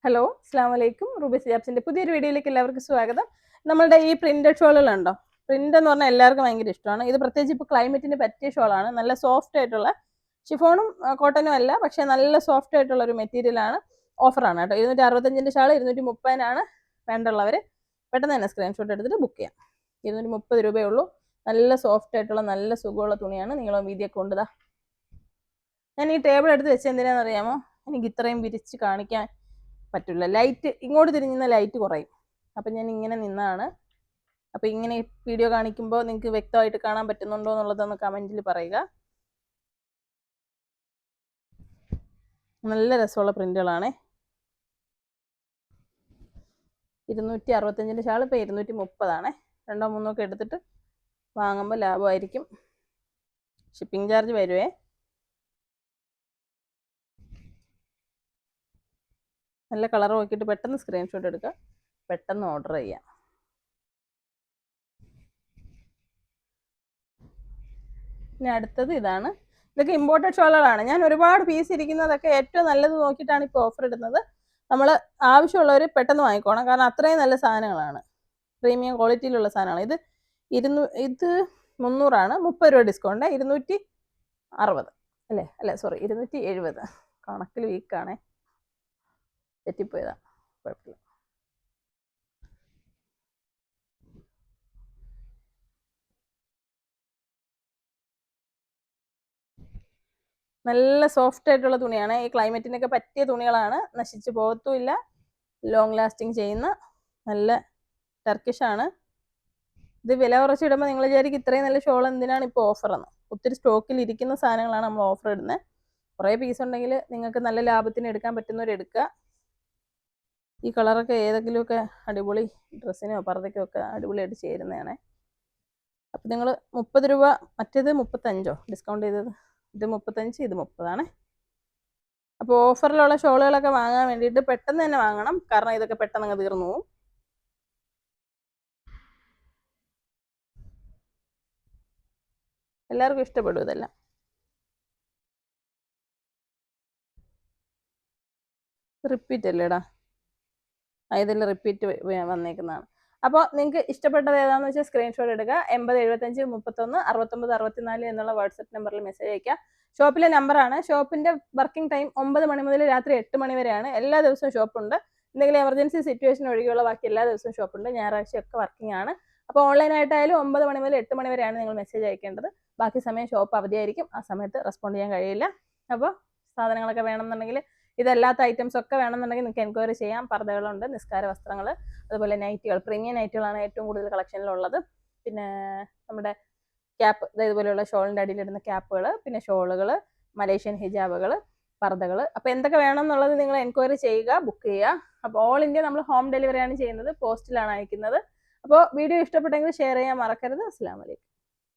Hello, അസ്സാം വലൈക്കും. Ruby സിയാബ്സിന്റെ പുതിയൊരു വീഡിയോയിലേക്ക് എല്ലാവർക്കും സ്വാഗതം. നമ്മളുടെ ഈ പ്രിന്റഡ് ഷോളുകളുണ്ടോ? പ്രിന്റ് എന്ന് പറഞ്ഞാൽ എല്ലാവർക്കും ഭയങ്കര ഇഷ്ടമാണ്. ഇത് പ്രത്യേകിച്ച് ഇപ്പോൾ ക്ലൈമറ്റിന് പറ്റിയ ഷോളാണ്. നല്ല സോഫ്റ്റ് ആയിട്ടുള്ള ഷിഫോണും കോട്ടനും അല്ല, പക്ഷെ നല്ല സോഫ്റ്റ് ആയിട്ടുള്ള ഒരു മെറ്റീരിയലാണ്. ഓഫറാണ് കേട്ടോ. 265 ഷാൾ 230 വേണ്ടുള്ളവർ പെട്ടെന്ന് തന്നെ സ്ക്രീൻഷോട്ട് എടുത്തിട്ട് ബുക്ക് ചെയ്യാം. 230 രൂപയേ ഉള്ളൂ. നല്ല സോഫ്റ്റ് ആയിട്ടുള്ള നല്ല സുഖമുള്ള തുണിയാണ്. നിങ്ങൾ വീതിയൊക്കെ കൊണ്ടുതാ. ഞാൻ ഈ ടേബിൾ എടുത്ത് വെച്ച് എന്തിനാണെന്ന് അറിയാമോ? എനിക്ക് ഇത്രയും വിരിച്ച് കാണിക്കാൻ പറ്റില്ല. ലൈറ്റ് ഇങ്ങോട്ട് തിരിഞ്ഞുന്ന ലൈറ്റ് കുറയും. അപ്പം ഞാൻ ഇങ്ങനെ നിന്നാണ്. അപ്പം ഇങ്ങനെ വീഡിയോ കാണിക്കുമ്പോൾ നിങ്ങൾക്ക് വ്യക്തമായിട്ട് കാണാൻ പറ്റുന്നുണ്ടോ എന്നുള്ളതൊന്ന് കമൻറ്റിൽ പറയുക. നല്ല രസമുള്ള പ്രിന്റുകളാണ്. 265 ഷാൾ ഇപ്പോൾ 230 രണ്ടോ മൂന്നോ ഒക്കെ എടുത്തിട്ട് വാങ്ങുമ്പോൾ ലാഭമായിരിക്കും. ഷിപ്പിംഗ് ചാർജ് വരുവേ. നല്ല കളർ നോക്കിയിട്ട് പെട്ടെന്ന് സ്ക്രീൻഷോട്ട് എടുക്കുക, പെട്ടെന്ന് ഓർഡർ ചെയ്യാം. ഇനി അടുത്തത് ഇതാണ്. ഇതൊക്കെ ഇമ്പോർട്ടഡ് ഷോളുകളാണ്. ഞാൻ ഒരുപാട് പീസ് ഇരിക്കുന്നതൊക്കെ ഏറ്റവും നല്ലത് നോക്കിയിട്ടാണ് ഇപ്പോൾ ഓഫർ ഇടുന്നത്. നമ്മൾ ആവശ്യമുള്ളവർ പെട്ടെന്ന് വാങ്ങിക്കോണം, കാരണം അത്രയും നല്ല സാധനങ്ങളാണ്. പ്രീമിയം ക്വാളിറ്റിയിലുള്ള സാധനമാണ്. ഇത് 300 30 രൂപ ഡിസ്കൗണ്ട്. 260 അല്ലേ സോറി 270. കണക്കിൽ വീക്കാണേ, തെറ്റിപ്പോയതാ, കുഴപ്പമില്ല. നല്ല സോഫ്റ്റ് ആയിട്ടുള്ള തുണിയാണ്. ഈ ക്ലൈമറ്റിനൊക്കെ പറ്റിയ തുണികളാണ്. നശിച്ചു പോകത്തുമില്ല. ലോങ് ലാസ്റ്റിംഗ് ചെയ്യുന്ന നല്ല ടർക്കിഷാണ്. ഇത് വില കുറച്ചിടുമ്പോൾ നിങ്ങൾ വിചാരിക്കും ഇത്രയും നല്ല ഷോൾ എന്തിനാണ് ഇപ്പോൾ ഓഫറെന്ന്. ഒത്തിരി സ്റ്റോക്കിൽ ഇരിക്കുന്ന സാധനങ്ങളാണ് നമ്മൾ ഓഫർ ഇടുന്നത്. കുറേ പീസ് ഉണ്ടെങ്കിൽ നിങ്ങൾക്ക് നല്ല ലാഭത്തിന് എടുക്കാൻ പറ്റുന്നവരെടുക്കുക. ഈ കളറൊക്കെ ഏതെങ്കിലുമൊക്കെ അടിപൊളി ഡ്രസ്സിനോ പർദ്ദയ്ക്കോ ഒക്കെ അടിപൊളിയായിട്ട് ചേരുന്നതാണ്. അപ്പം നിങ്ങൾ 30 രൂപ, മറ്റേത് 35 ഡിസ്കൗണ്ട് ചെയ്തത്. ഇത് 35, ഇത് 30. അപ്പോൾ ഓഫറിലുള്ള ഷോളുകളൊക്കെ വാങ്ങാൻ വേണ്ടിയിട്ട് പെട്ടെന്ന് തന്നെ വാങ്ങണം, കാരണം ഇതൊക്കെ പെട്ടെന്ന് അങ്ങ് തീർന്നു പോകും. എല്ലാവർക്കും ഇഷ്ടപ്പെടും ഇതെല്ലാം. റിപ്പീറ്റ് അല്ലേടാ? ഇതിൽ റിപ്പീറ്റ് വന്നേക്കുന്നതാണ്. അപ്പോൾ നിങ്ങൾക്ക് ഇഷ്ടപ്പെട്ടത് ഏതാണെന്ന് വെച്ചാൽ സ്ക്രീൻഷോട്ട് എടുക്കുക. 80 75 31 69 64 എന്നുള്ള വാട്സപ്പ് നമ്പറിൽ മെസ്സേജ് അയക്കുക. ഷോപ്പിലെ നമ്പറാണ്. ഷോപ്പിന്റെ വർക്കിംഗ് ടൈം 9 മണി മുതൽ രാത്രി 8 മണി വരെയാണ്. എല്ലാ ദിവസവും ഷോപ്പുണ്ട്. എന്തെങ്കിലും എമർജൻസി സിറ്റുവേഷൻ ഒഴികെയുള്ള ബാക്കി എല്ലാ ദിവസവും ഷോപ്പുണ്ട്. ഞായറാഴ്ചയൊക്കെ വർക്കിംഗ് ആണ്. അപ്പോൾ ഓൺലൈനായിട്ടായാലും 9 മണി മുതൽ 8 മണി വരെയാണ് നിങ്ങൾ മെസ്സേജ് അയക്കേണ്ടത്. ബാക്കി സമയം ഷോപ്പ് അവധിയായിരിക്കും. ആ സമയത്ത് റെസ്പോണ്ട് ചെയ്യാൻ കഴിയില്ല. അപ്പോൾ സാധനങ്ങളൊക്കെ വേണമെന്നുണ്ടെങ്കിൽ, ഇതല്ലാത്ത ഐറ്റംസ് ഒക്കെ വേണമെന്നുണ്ടെങ്കിൽ നിങ്ങൾക്ക് എൻക്വയറി ചെയ്യാം. പർദ്ദകളുണ്ട്, നിസ്കാര വസ്ത്രങ്ങൾ, അതുപോലെ നൈറ്റുകൾ, പ്രീമിയം നൈറ്റുകളാണ് ഏറ്റവും കൂടുതൽ കളക്ഷനിലുള്ളത്. പിന്നെ നമ്മുടെ ക്യാപ്പ്, ഇതുപോലെയുള്ള ഷോളിൻ്റെ അടിയിലിടുന്ന ക്യാപ്പുകൾ, പിന്നെ ഷോളുകൾ, മലേഷ്യൻ ഹിജാബുകൾ, പർദ്ദകൾ. അപ്പോൾ എന്തൊക്കെ വേണം എന്നുള്ളത് നിങ്ങൾ എൻക്വയറി ചെയ്യുക, ബുക്ക് ചെയ്യുക. അപ്പോൾ ഓൾ ഇന്ത്യ നമ്മൾ ഹോം ഡെലിവറിയാണ് ചെയ്യുന്നത്, പോസ്റ്റിലാണ് അയക്കുന്നത്. അപ്പോൾ വീഡിയോ ഇഷ്ടപ്പെട്ടെങ്കിൽ ഷെയർ ചെയ്യാൻ മറക്കരുത്. അസ്സലാമു അലൈക്കും.